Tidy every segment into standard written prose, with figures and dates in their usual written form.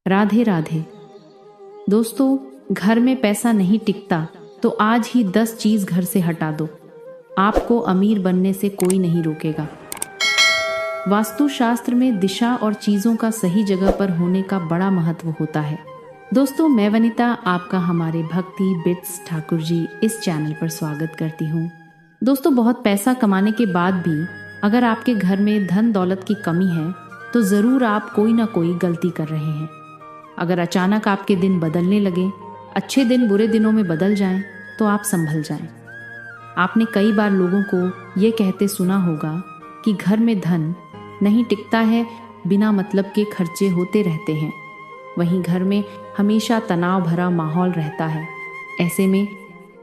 राधे राधे। दोस्तों, घर में पैसा नहीं टिकता तो आज ही 10 चीज़ घर से हटा दो। आपको अमीर बनने से कोई नहीं रोकेगा। वास्तुशास्त्र में दिशा और चीज़ों का सही जगह पर होने का बड़ा महत्व होता है। दोस्तों, मैं वनिता आपका हमारे भक्ति बिट्स ठाकुर जी इस चैनल पर स्वागत करती हूँ। दोस्तों, बहुत पैसा कमाने के बाद भी अगर आपके घर में धन दौलत की कमी है तो ज़रूर आप कोई ना कोई गलती कर रहे हैं। अगर अचानक आपके दिन बदलने लगे, अच्छे दिन बुरे दिनों में बदल जाएं, तो आप संभल जाएं। आपने कई बार लोगों को ये कहते सुना होगा कि घर में धन नहीं टिकता है, बिना मतलब के खर्चे होते रहते हैं। वहीं घर में हमेशा तनाव भरा माहौल रहता है। ऐसे में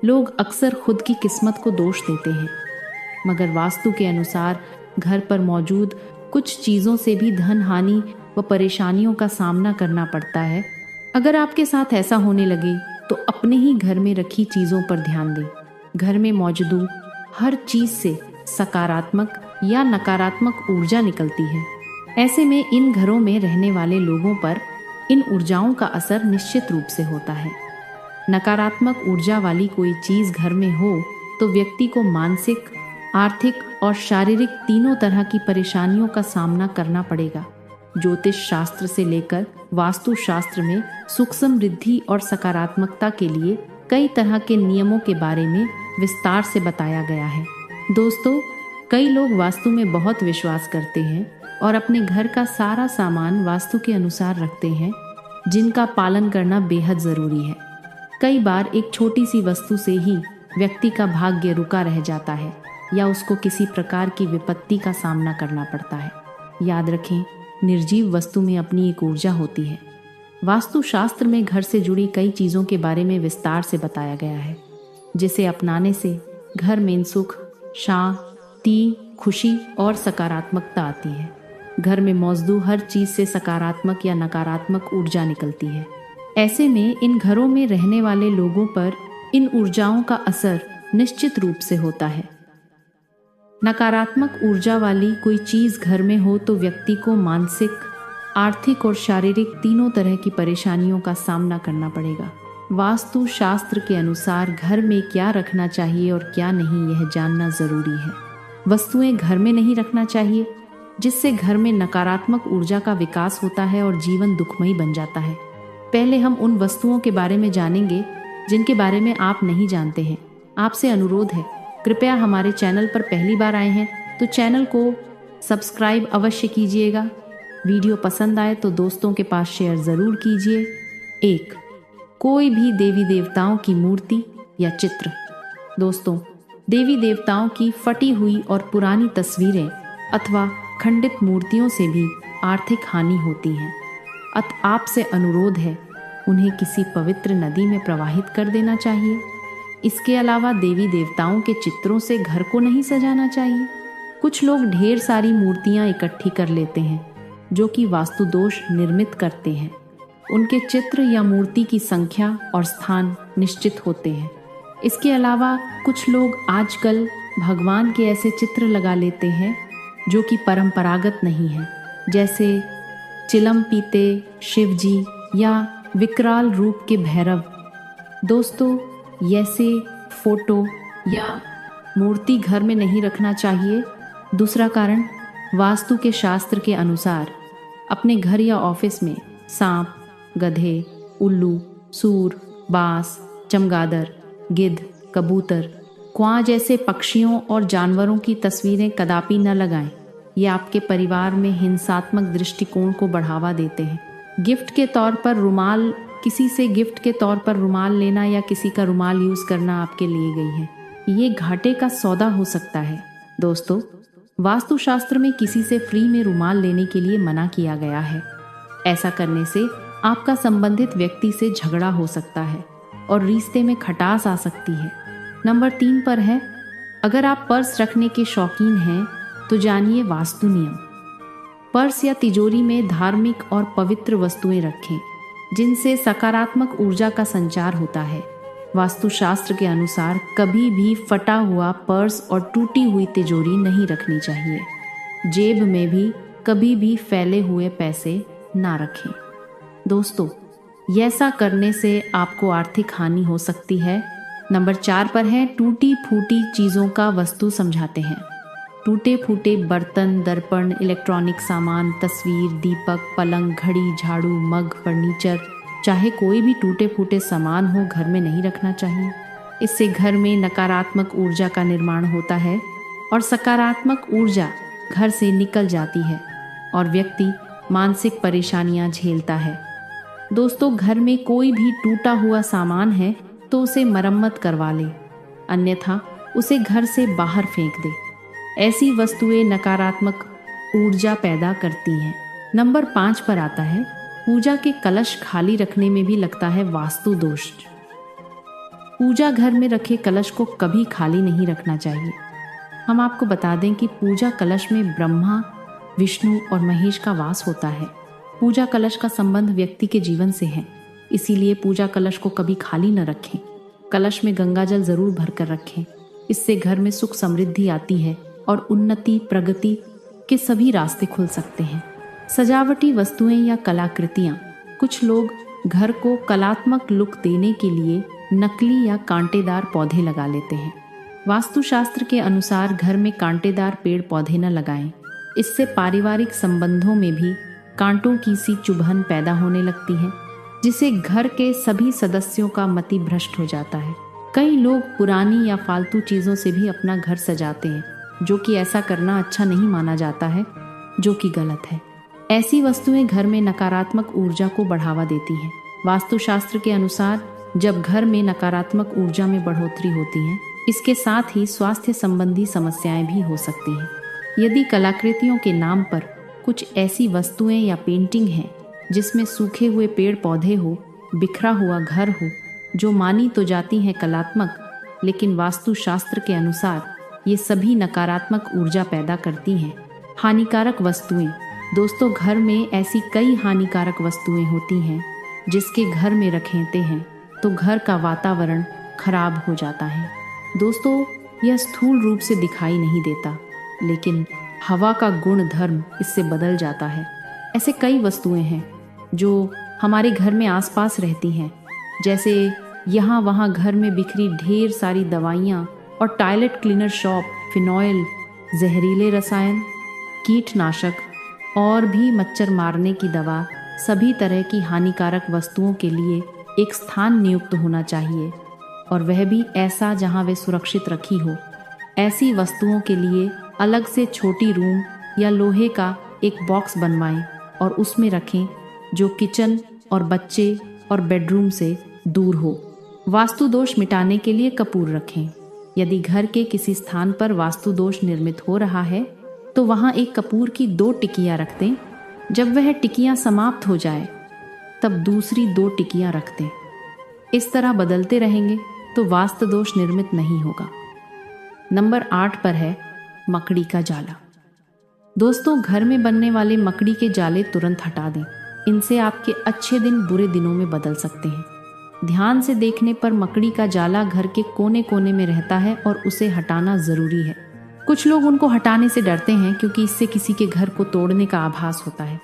लोग अक्सर खुद की किस्मत को दोष देते हैं, मगर वास्तु के अनुसार घर पर मौजूद कुछ चीज़ों से भी धन हानि व परेशानियों का सामना करना पड़ता है। अगर आपके साथ ऐसा होने लगे तो अपने ही घर में रखी चीज़ों पर ध्यान दें। घर में मौजूद हर चीज़ से सकारात्मक या नकारात्मक ऊर्जा निकलती है। ऐसे में इन घरों में रहने वाले लोगों पर इन ऊर्जाओं का असर निश्चित रूप से होता है। नकारात्मक ऊर्जा वाली कोई चीज़ घर में हो तो व्यक्ति को मानसिक, आर्थिक और शारीरिक तीनों तरह की परेशानियों का सामना करना पड़ेगा। ज्योतिष शास्त्र से लेकर वास्तु शास्त्र में सुख समृद्धि और सकारात्मकता के लिए कई तरह के नियमों के बारे में विस्तार से बताया गया है। दोस्तों, कई लोग वास्तु में बहुत विश्वास करते हैं और अपने घर का सारा सामान वास्तु के अनुसार रखते हैं, जिनका पालन करना बेहद ज़रूरी है। कई बार एक छोटी सी वस्तु से ही व्यक्ति का भाग्य रुका रह जाता है या उसको किसी प्रकार की विपत्ति का सामना करना पड़ता है। याद रखें, निर्जीव वस्तु में अपनी एक ऊर्जा होती है। वास्तु शास्त्र में घर से जुड़ी कई चीज़ों के बारे में विस्तार से बताया गया है, जिसे अपनाने से घर में सुख, शांति, खुशी और सकारात्मकता आती है। घर में मौजूद हर चीज़ से सकारात्मक या नकारात्मक ऊर्जा निकलती है। ऐसे में इन घरों में रहने वाले लोगों पर इन ऊर्जाओं का असर निश्चित रूप से होता है। नकारात्मक ऊर्जा वाली कोई चीज़ घर में हो तो व्यक्ति को मानसिक, आर्थिक और शारीरिक तीनों तरह की परेशानियों का सामना करना पड़ेगा। वास्तु शास्त्र के अनुसार घर में क्या रखना चाहिए और क्या नहीं, यह जानना ज़रूरी है। वस्तुएं घर में नहीं रखना चाहिए, जिससे घर में नकारात्मक ऊर्जा का विकास होता है और जीवन दुखमयी बन जाता है। पहले हम उन वस्तुओं के बारे में जानेंगे जिनके बारे में आप नहीं जानते हैं। आपसे अनुरोध है, कृपया हमारे चैनल पर पहली बार आए हैं तो चैनल को सब्सक्राइब अवश्य कीजिएगा। वीडियो पसंद आए तो दोस्तों के पास शेयर ज़रूर कीजिए। 1. कोई भी देवी देवताओं की मूर्ति या चित्र। दोस्तों, देवी देवताओं की फटी हुई और पुरानी तस्वीरें अथवा खंडित मूर्तियों से भी आर्थिक हानि होती है। आपसे अनुरोध है, उन्हें किसी पवित्र नदी में प्रवाहित कर देना चाहिए। इसके अलावा देवी देवताओं के चित्रों से घर को नहीं सजाना चाहिए। कुछ लोग ढेर सारी मूर्तियां इकट्ठी कर लेते हैं, जो कि वास्तु दोष निर्मित करते हैं। उनके चित्र या मूर्ति की संख्या और स्थान निश्चित होते हैं। इसके अलावा कुछ लोग आजकल भगवान के ऐसे चित्र लगा लेते हैं जो कि परंपरागत नहीं है, जैसे चिलम पीते शिव जी या विकराल रूप के भैरव। दोस्तों, ऐसे फोटो या मूर्ति घर में नहीं रखना चाहिए। दूसरा कारण, वास्तु के शास्त्र के अनुसार अपने घर या ऑफिस में सांप, गधे, उल्लू, सूर, बास, चमगादड़, गिद्ध, कबूतर, क्वां जैसे पक्षियों और जानवरों की तस्वीरें कदापि न लगाएं। ये आपके परिवार में हिंसात्मक दृष्टिकोण को बढ़ावा देते हैं। गिफ्ट के तौर पर रुमाल, किसी से गिफ्ट के तौर पर रुमाल लेना या किसी का रुमाल यूज़ करना आपके लिए गई है, ये घाटे का सौदा हो सकता है। दोस्तों, वास्तुशास्त्र में किसी से फ्री में रुमाल लेने के लिए मना किया गया है। ऐसा करने से आपका संबंधित व्यक्ति से झगड़ा हो सकता है और रिश्ते में खटास आ सकती है। नंबर 3 पर है, अगर आप पर्स रखने के शौकीन हैं तो जानिए वास्तु नियम। पर्स या तिजोरी में धार्मिक और पवित्र वस्तुएं रखें, जिनसे सकारात्मक ऊर्जा का संचार होता है। वास्तुशास्त्र के अनुसार कभी भी फटा हुआ पर्स और टूटी हुई तिजोरी नहीं रखनी चाहिए। जेब में भी कभी भी फैले हुए पैसे ना रखें। दोस्तों, ऐसा करने से आपको आर्थिक हानि हो सकती है। नंबर 4 पर है टूटी फूटी चीज़ों का वस्तु समझाते हैं। टूटे फूटे बर्तन, दर्पण, इलेक्ट्रॉनिक सामान, तस्वीर, दीपक, पलंग, घड़ी, झाड़ू, मग, फर्नीचर, चाहे कोई भी टूटे फूटे सामान हो, घर में नहीं रखना चाहिए। इससे घर में नकारात्मक ऊर्जा का निर्माण होता है और सकारात्मक ऊर्जा घर से निकल जाती है और व्यक्ति मानसिक परेशानियां झेलता है। दोस्तों, घर में कोई भी टूटा हुआ सामान है तो उसे मरम्मत करवा ले, अन्यथा उसे घर से बाहर फेंक दे। ऐसी वस्तुएं नकारात्मक ऊर्जा पैदा करती हैं। नंबर 5 पर आता है पूजा के कलश खाली रखने में भी लगता है वास्तु दोष। पूजा घर में रखे कलश को कभी खाली नहीं रखना चाहिए। हम आपको बता दें कि पूजा कलश में ब्रह्मा, विष्णु और महेश का वास होता है। पूजा कलश का संबंध व्यक्ति के जीवन से है, इसीलिए पूजा कलश को कभी खाली न रखें। कलश में गंगा जल जरूर भरकर रखें। इससे घर में सुख समृद्धि आती है और उन्नति प्रगति के सभी रास्ते खुल सकते हैं। सजावटी वस्तुएं या कलाकृतियां। कुछ लोग घर को कलात्मक लुक देने के लिए नकली या कांटेदार पौधे लगा लेते हैं। वास्तुशास्त्र के अनुसार घर में कांटेदार पेड़ पौधे न लगाएं। इससे पारिवारिक संबंधों में भी कांटों की सी चुभन पैदा होने लगती है, जिससे घर के सभी सदस्यों का मति भ्रष्ट हो जाता है। कई लोग पुरानी या फालतू चीज़ों से भी अपना घर सजाते हैं, जो कि ऐसा करना अच्छा नहीं माना जाता है, जो कि गलत है। ऐसी वस्तुएं घर में नकारात्मक ऊर्जा को बढ़ावा देती हैं। वास्तुशास्त्र के अनुसार जब घर में नकारात्मक ऊर्जा में बढ़ोतरी होती है, इसके साथ ही स्वास्थ्य संबंधी समस्याएं भी हो सकती हैं। यदि कलाकृतियों के नाम पर कुछ ऐसी वस्तुएं या पेंटिंग हैं जिसमें सूखे हुए पेड़ पौधे हो, बिखरा हुआ घर हो, जो मानी तो जाती हैं कलात्मक, लेकिन वास्तुशास्त्र के अनुसार ये सभी नकारात्मक ऊर्जा पैदा करती हैं। हानिकारक वस्तुएं। दोस्तों, घर में ऐसी कई हानिकारक वस्तुएं होती हैं जिसके घर में रखेते हैं तो घर का वातावरण खराब हो जाता है। दोस्तों, यह स्थूल रूप से दिखाई नहीं देता, लेकिन हवा का गुण धर्म इससे बदल जाता है। ऐसे कई वस्तुएं हैं जो हमारे घर में आसपास रहती हैं, जैसे यहाँ वहाँ घर में बिखरी ढेर सारी दवाइयाँ और टॉयलेट क्लीनर शॉप, फिनॉयल, जहरीले रसायन, कीटनाशक और भी मच्छर मारने की दवा, सभी तरह की हानिकारक वस्तुओं के लिए एक स्थान नियुक्त होना चाहिए, और वह भी ऐसा जहां वे सुरक्षित रखी हो। ऐसी वस्तुओं के लिए अलग से छोटी रूम या लोहे का एक बॉक्स बनवाएं और उसमें रखें, जो किचन और बच्चे और बेडरूम से दूर हो। वास्तु दोष मिटाने के लिए कपूर रखें। यदि घर के किसी स्थान पर वास्तु दोष निर्मित हो रहा है तो वहां एक कपूर की 2 टिकियां रख दें। जब वह टिकियां समाप्त हो जाए तब दूसरी 2 टिकियां रख दें। इस तरह बदलते रहेंगे तो वास्तु दोष निर्मित नहीं होगा। नंबर 8 पर है मकड़ी का जाला। दोस्तों, घर में बनने वाले मकड़ी के जाले तुरंत हटा दें। इनसे आपके अच्छे दिन बुरे दिनों में बदल सकते हैं। ध्यान से देखने पर मकड़ी का जाला घर के कोने कोने में रहता है और उसे हटाना जरूरी है। कुछ लोग उनको हटाने से डरते हैं क्योंकि इससे किसी के घर को तोड़ने का आभास होता है,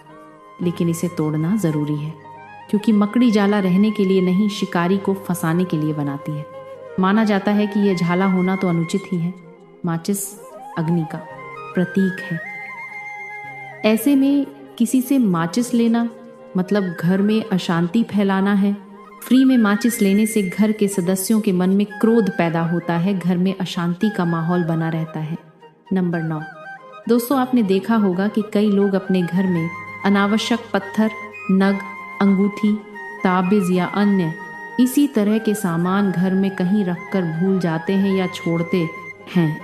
लेकिन इसे तोड़ना जरूरी है, क्योंकि मकड़ी जाला रहने के लिए नहीं, शिकारी को फंसाने के लिए बनाती है। माना जाता है कि यह झाला होना तो अनुचित ही है। माचिस अग्नि का प्रतीक है। ऐसे में किसी से माचिस लेना मतलब घर में अशांति फैलाना है। फ्री में माचिस लेने से घर के सदस्यों के मन में क्रोध पैदा होता है, घर में अशांति का माहौल बना रहता है। नंबर 9। दोस्तों, आपने देखा होगा कि कई लोग अपने घर में अनावश्यक पत्थर, नग, अंगूठी, ताबीज या अन्य इसी तरह के सामान घर में कहीं रखकर भूल जाते हैं या छोड़ते हैं।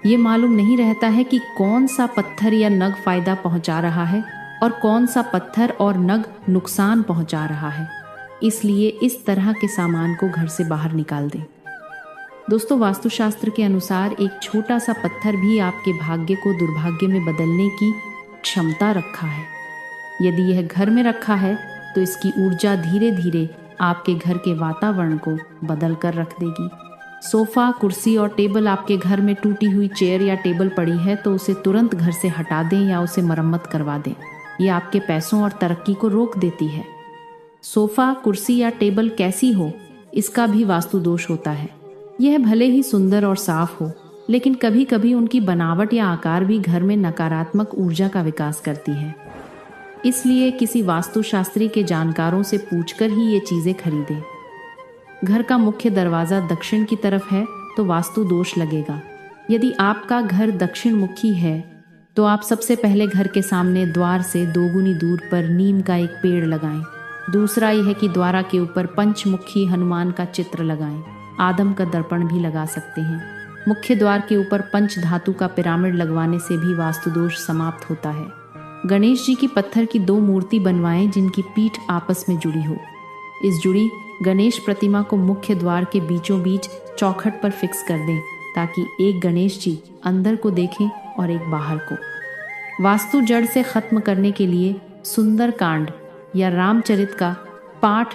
ये मालूम नहीं रहता है कि कौन सा पत्थर या नग फायदा पहुंचा रहा है और कौन सा पत्थर और नग नुकसान पहुंचा रहा है। इसलिए इस तरह के सामान को घर से बाहर निकाल दें। दोस्तों, वास्तुशास्त्र के अनुसार एक छोटा सा पत्थर भी आपके भाग्य को दुर्भाग्य में बदलने की क्षमता रखा है। यदि यह घर में रखा है तो इसकी ऊर्जा धीरे धीरे आपके घर के वातावरण को बदल कर रख देगी। सोफा, कुर्सी और टेबल आपके घर में टूटी हुई चेयर या टेबल पड़ी है तो उसे तुरंत घर से हटा दें या उसे मरम्मत करवा दें। ये आपके पैसों और तरक्की को रोक देती है। सोफा, कुर्सी या टेबल कैसी हो, इसका भी वास्तु दोष होता है। यह भले ही सुंदर और साफ हो, लेकिन कभी कभी उनकी बनावट या आकार भी घर में नकारात्मक ऊर्जा का विकास करती है। इसलिए किसी वास्तुशास्त्री के जानकारों से पूछकर ही ये चीज़ें खरीदें। घर का मुख्य दरवाज़ा दक्षिण की तरफ है तो वास्तु दोष लगेगा। यदि आपका घर दक्षिण मुखी है तो आप सबसे पहले घर के सामने द्वार से 2 गुनी दूर पर नीम का एक पेड़ लगाएं। दूसरा यह है कि द्वार के ऊपर पंचमुखी हनुमान का चित्र लगाएं। आदम का दर्पण भी लगा सकते हैं। मुख्य द्वार के ऊपर पंच धातु का पिरामिड लगवाने से भी वास्तु दोष समाप्त होता है। गणेश जी की पत्थर की 2 मूर्ति बनवाएं जिनकी पीठ आपस में जुड़ी हो। इस जुड़ी गणेश प्रतिमा को मुख्य द्वार के बीचों बीच चौखट पर फिक्स कर दें ताकि एक गणेश जी अंदर को देखें और एक बाहर को। वास्तु जड़ से खत्म करने के लिए सुंदर कांड या रामचरित का पाठ,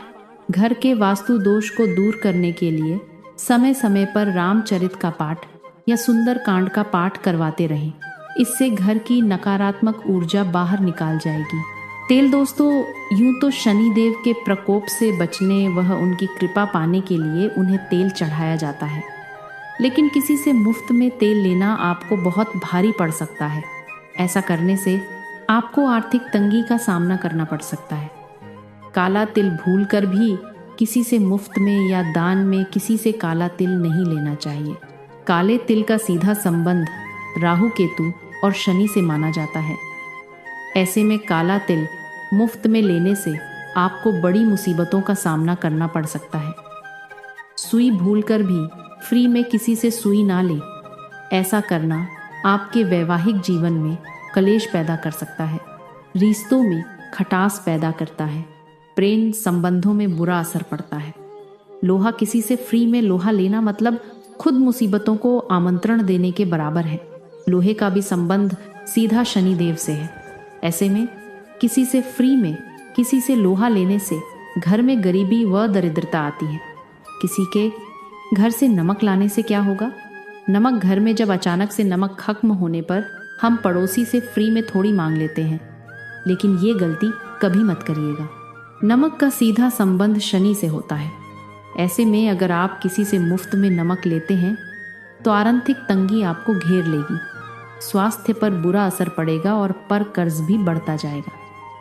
घर के वास्तु दोष को दूर करने के लिए समय समय पर रामचरित का पाठ या सुंदर कांड का पाठ करवाते रहें। इससे घर की नकारात्मक ऊर्जा बाहर निकाल जाएगी। तेल दोस्तों, यूं तो शनि देव के प्रकोप से बचने वह उनकी कृपा पाने के लिए उन्हें तेल चढ़ाया जाता है, लेकिन किसी से मुफ्त में तेल लेना आपको बहुत भारी पड़ सकता है। ऐसा करने से आपको आर्थिक तंगी का सामना करना पड़ सकता है। काला तिल भूलकर भी किसी से मुफ्त में या दान में किसी से काला तिल नहीं लेना चाहिए। काले तिल का सीधा संबंध राहु केतु और शनि से माना जाता है। ऐसे में काला तिल मुफ्त में लेने से आपको बड़ी मुसीबतों का सामना करना पड़ सकता है। सुई भूलकर भी फ्री में किसी से सुई ना लें। ऐसा करना आपके वैवाहिक जीवन में कलेश पैदा कर सकता है, रिश्तों में खटास पैदा करता है, प्रेम संबंधों में बुरा असर पड़ता है। लोहा, किसी से फ्री में लोहा लेना मतलब खुद मुसीबतों को आमंत्रण देने के बराबर है। लोहे का भी संबंध सीधा शनि देव से है। ऐसे में किसी से फ्री में किसी से लोहा लेने से घर में गरीबी व दरिद्रता आती है। किसी के घर से नमक लाने से क्या होगा? नमक घर में जब अचानक से नमक खत्म होने पर हम पड़ोसी से फ्री में थोड़ी मांग लेते हैं, लेकिन ये गलती कभी मत करिएगा। नमक का सीधा संबंध शनि से होता है। ऐसे में अगर आप किसी से मुफ्त में नमक लेते हैं तो आर्थिक तंगी आपको घेर लेगी, स्वास्थ्य पर बुरा असर पड़ेगा और पर कर्ज भी बढ़ता जाएगा।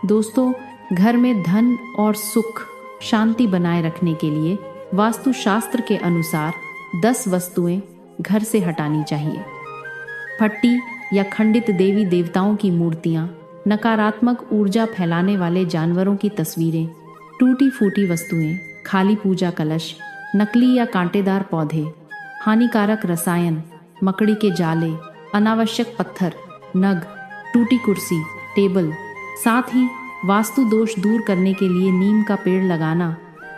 दोस्तों, घर में धन और सुख शांति बनाए रखने के लिए वास्तुशास्त्र के अनुसार 10 वस्तुएं घर से हटानी चाहिए। फट्टी या खंडित देवी देवताओं की मूर्तियां, नकारात्मक ऊर्जा फैलाने वाले जानवरों की तस्वीरें, टूटी फूटी वस्तुएं, खाली पूजा कलश, नकली या कांटेदार पौधे, हानिकारक रसायन, मकड़ी के जाले, अनावश्यक पत्थर, नग, टूटी कुर्सी, टेबल। साथ ही वास्तु दोष दूर करने के लिए नीम का पेड़ लगाना,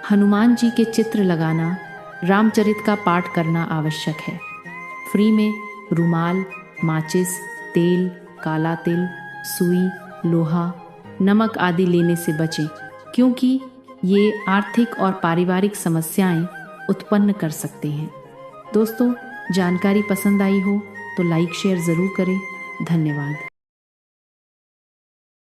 हनुमान जी के चित्र लगाना, रामचरित का पाठ करना आवश्यक है। फ्री में रुमाल, माचिस, तेल, काला तिल, सुई, लोहा, नमक आदि लेने से बचें, क्योंकि ये आर्थिक और पारिवारिक समस्याएं उत्पन्न कर सकते हैं। दोस्तों, जानकारी पसंद आई हो तो लाइक शेयर ज़रूर करें। धन्यवाद।